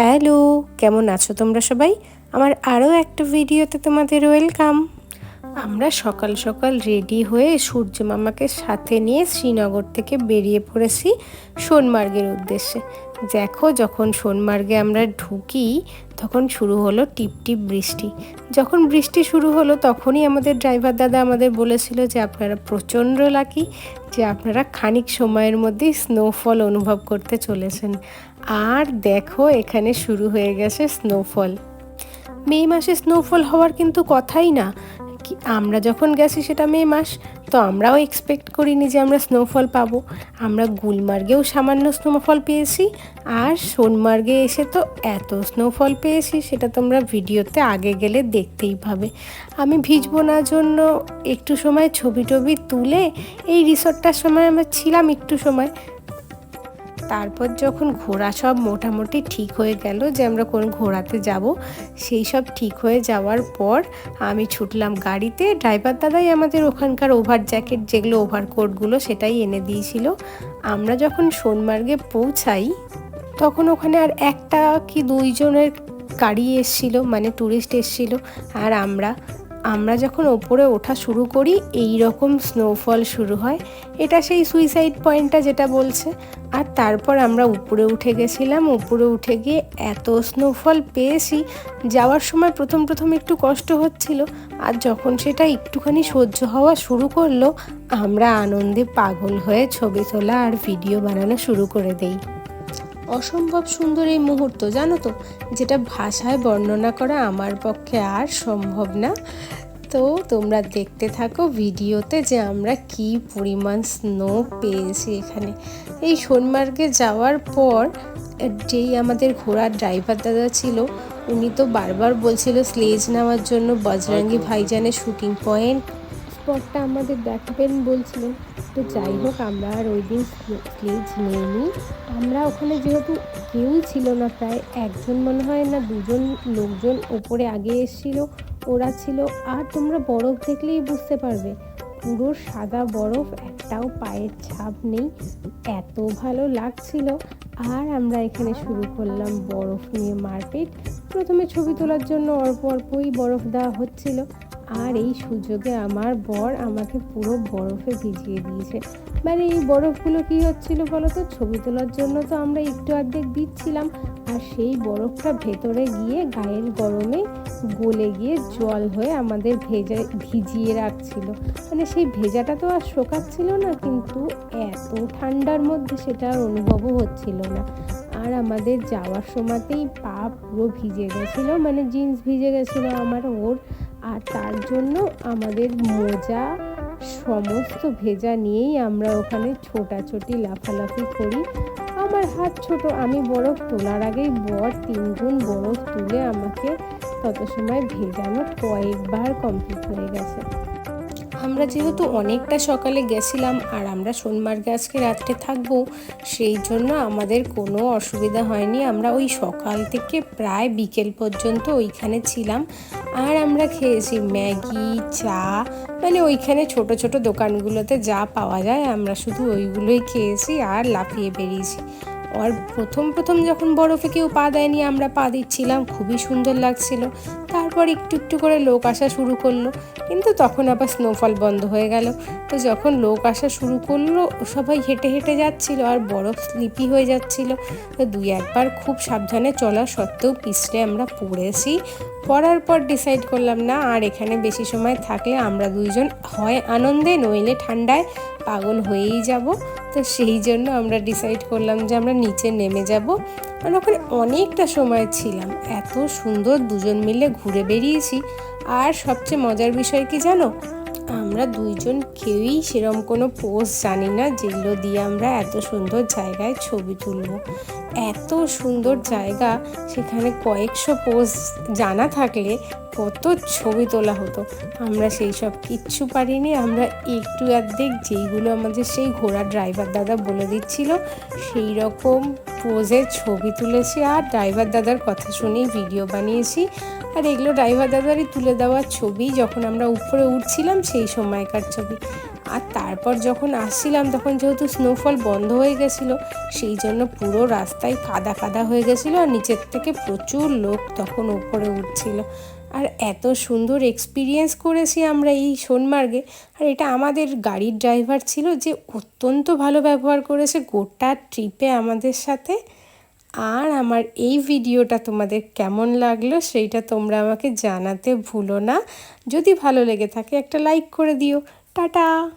Hello, কেমন আছো তোমরা সবাই? আমার আরও একটা ভিডিওতে তোমাদের ওয়েলকাম। আমরা সকাল সকাল রেডি হয়ে সূর্য মামাকে সাথে নিয়ে শ্রীনগর থেকে বেরিয়ে পড়েছি সোনমার্গের উদ্দেশ্যে। দেখো, যখন সোনমার্গে আমরা ঢুকি তখন শুরু হলো টিপটিপ বৃষ্টি। যখন বৃষ্টি শুরু হলো তখনই আমাদের ড্রাইভার দাদা আমাদের বলেছিল যে আপনারা প্রচণ্ড লাকি, যে আপনারা খানিক সময়ের মধ্যেই স্নোফল অনুভব করতে চলেছেন। আর দেখো, এখানে শুরু হয়ে গেছে স্নোফল। মে মাসে স্নোফল হওয়ার কিন্তু কথাই না। আমরা যখন গেছি সেটা মে মাস, তো আমরাও এক্সপেক্ট করিনি যে আমরা স্নোফল পাবো। আমরা গুলমার্গেও সামান্য স্নোফল পেয়েছি, আর সোনমার্গে এসে তো এত স্নোফল পেয়েছি সেটা তোমরা ভিডিওতে আগে গেলে দেখতেই পাবে। আমি ভিজবো না জন্য একটু সময় ছবি টবি তুলে এই রিসর্টটার সময় আমরা ছিলাম একটু সময়। তারপর যখন ঘোরা সব মোটামুটি ঠিক হয়ে গেল যে আমরা কোন ঘোরাতে যাব, সেই সব ঠিক হয়ে যাওয়ার পর আমি ছুটলাম গাড়িতে। ড্রাইভার দাদাই আমাদের ওখানকার ওভার জ্যাকেট, যেগুলো ওভারকোটগুলো, সেটাই এনে দিয়েছিল। আমরা যখন সোনমার্গে পৌঁছাই তখন ওখানে আর একটা কি দুইজনের গাড়ি এসছিল, মানে ট্যুরিস্ট এসছিল। আর আমরা যখন ওপরে ওঠা শুরু করি এই রকম স্নোফল শুরু হয়। এটা সেই সুইসাইড পয়েন্টটা যেটা বলছে। আর তারপর আমরা উপরে উঠে গেছিলাম। উপরে উঠে গিয়ে এত স্নোফল পেয়েছি, যাওয়ার সময় প্রথম একটু কষ্ট হচ্ছিল, আর যখন সেটা একটুখানি সহ্য হওয়া শুরু করলো আমরা আনন্দে পাগল হয়ে ছবি তোলা আর ভিডিও বানানো শুরু করে দেই। অসম্ভব সুন্দর এই মুহূর্ত, জানো তো, যেটা ভাষায় বর্ণনা করা আমার পক্ষে আর সম্ভব না। তো তোমরা দেখতে থাকো ভিডিওতে যে আমরা কি পরিমাণ স্নো পেয়েছি এখানে। এই সোনমার্গে যাওয়ার পর যেই আমাদের ঘোড়ার ড্রাইভার দাদা ছিল, উনি তো বারবার বলছিল স্লেজ নেওয়ার জন্য বজরঙ্গি ভাইজানের শুটিং পয়েন্ট স্পটটা আমাদের দেখাবেন বলছিলেন। তো যাই হোক, আমরা আর ওই দিন স্লেজ নেইনি। আমরা ওখানে যেহেতু কেউই ছিল না, প্রায় একজন মনে হয় না দুজন লোকজন ওপরে আগে এসেছিল, ওরা ছিল। আর তোমরা বরফ দেখলেই বুঝতে পারবে, পুরো সাদা বরফ, একটাও পায়ের ছাপ নেই, এত ভালো লাগছিল। আর আমরা এখানে শুরু করলাম বরফ নিয়ে মারপিট। প্রথমে ছবি তোলার জন্য অল্পই বরফ দেওয়া হচ্ছিল, আর এই সুযোগে আমার বর আমাকে পুরো বরফে ভিজিয়ে দিয়েছে। মানে এই বরফগুলো কি হচ্ছিল বলো তো, ছবি তোলার জন্য তো আমরা একটু অর্ধেক দিচ্ছিলাম, আর সেই বরফটা ভেতরে গিয়ে গায়ের গরমে গলে গিয়ে জল হয়ে আমাদের ভিজিয়ে রাখছিল। মানে সেই ভেজাটা তো আর শোকাচ্ছিল না, কিন্তু এত ঠান্ডার মধ্যে সেটা আর অনুভবও হচ্ছিল না। আর আমাদের যাওয়ার সময়তেই পা পুরো ভিজে গেছিলো, মানে জিন্স ভিজে গেছিলো আমার ওর। আর তার জন্য আমাদের মোজা সমস্ত ভেজা নিয়েই আমরা ওখানে ছোটাছুটি লাফালাফি করি। আমার হাত ছোট, আমি বরফ তোলার আগেই বর 3 গুণ বরফ তুলে আমাকে তত সময় ভেজানো কয়েকবার কমপ্লিট হয়ে গেছে। আমরা যেহেতু অনেকটা সকালে গেছিলাম আর আমরা সোনমার্গে আজকে রাত্রে থাকবো, সেই জন্য আমাদের কোনো অসুবিধা হয়নি। আমরা ওই সকাল থেকে প্রায় বিকেল পর্যন্ত ওইখানে ছিলাম। আর আমরা খেয়েছি ম্যাগি, চা, মানে ওইখানে ছোট ছোট দোকানগুলোতে যা পাওয়া যায় আমরা শুধু ওইগুলোই খেয়েছি আর লাফিয়ে বেরিয়েছি। আর প্রথম যখন বরফে কেউ পা দেয়নি, আমরা পা দিচ্ছিলাম, খুবই সুন্দর লাগছিল। তারপর একটু করে লোক আসা শুরু করলো, কিন্তু তখন আবার স্নোফল বন্ধ হয়ে গেল। তো যখন লোক আসা শুরু করলো সবাই হেঁটে হেঁটে যাচ্ছিল আর বরফ স্লিপি হয়ে যাচ্ছিল। তো 2-1 বার খুব সাবধানে চলা সত্ত্বেও পিছলে আমরা পড়েছি। পড়ার পর ডিসাইড করলাম না আর এখানে বেশি সময় থাকলে আমরা দুইজন হয় আনন্দে নইলে ঠান্ডায় পাগল হয়েই যাব। তো সেই জন্য আমরা ডিসাইড করলাম যে আমরা নিচে নেমে যাব। আর ওখানে অনেকটা সময় ছিলাম, এত সুন্দর দুজন মিলে ঘুরে বেরিয়েছি। আর সবচেয়ে মজার বিষয় কি জানো, আমরা দুইজন কেউই সেরকম কোনো পোজ জানি না যেগুলো দিয়ে আমরা এত সুন্দর জায়গায় ছবি তুলব। এত সুন্দর জায়গা, সেখানে কয়েকশো পোজ জানা থাকলে কত ছবি তোলা হতো। আমরা সেই সব কিচ্ছু পারিনি। আমরা একটু অর্ধেক যেইগুলো আমাদের সেই ঘোড়া ড্রাইভার দাদা বলে দিচ্ছিল সেই রকম পোজে ছবি তুলেছি, আর ড্রাইভার দাদার কথা শুনেই ভিডিও বানিয়েছি। আর এগুলো ড্রাইভার দাদারই তুলে দেওয়ার ছবি, যখন আমরা উপরে উঠছিলাম সেই সময়কার ছবি। আর তারপর যখন আসছিলাম তখন যেহেতু স্নোফল বন্ধ হয়ে গেছিলো, সেই জন্য পুরো রাস্তায় কাদা কাদা হয়ে গেছিলো আর নিচের থেকে প্রচুর লোক তখন উপরে উঠছিল। আর এত সুন্দর এক্সপিরিয়েন্স করেছি আমরা এই সোনমার্গে। আর এটা আমাদের গাড়ির ড্রাইভার ছিল, যে অত্যন্ত ভালো ব্যবহার করেছে গোটা ট্রিপে আমাদের সাথে। আর আমার এই ভিডিওটা তোমাদের কেমন লাগলো সেইটা তোমরা আমাকে জানাতে ভুলো না। যদি ভালো লেগে থাকে একটা লাইক করে দিও। টাটা।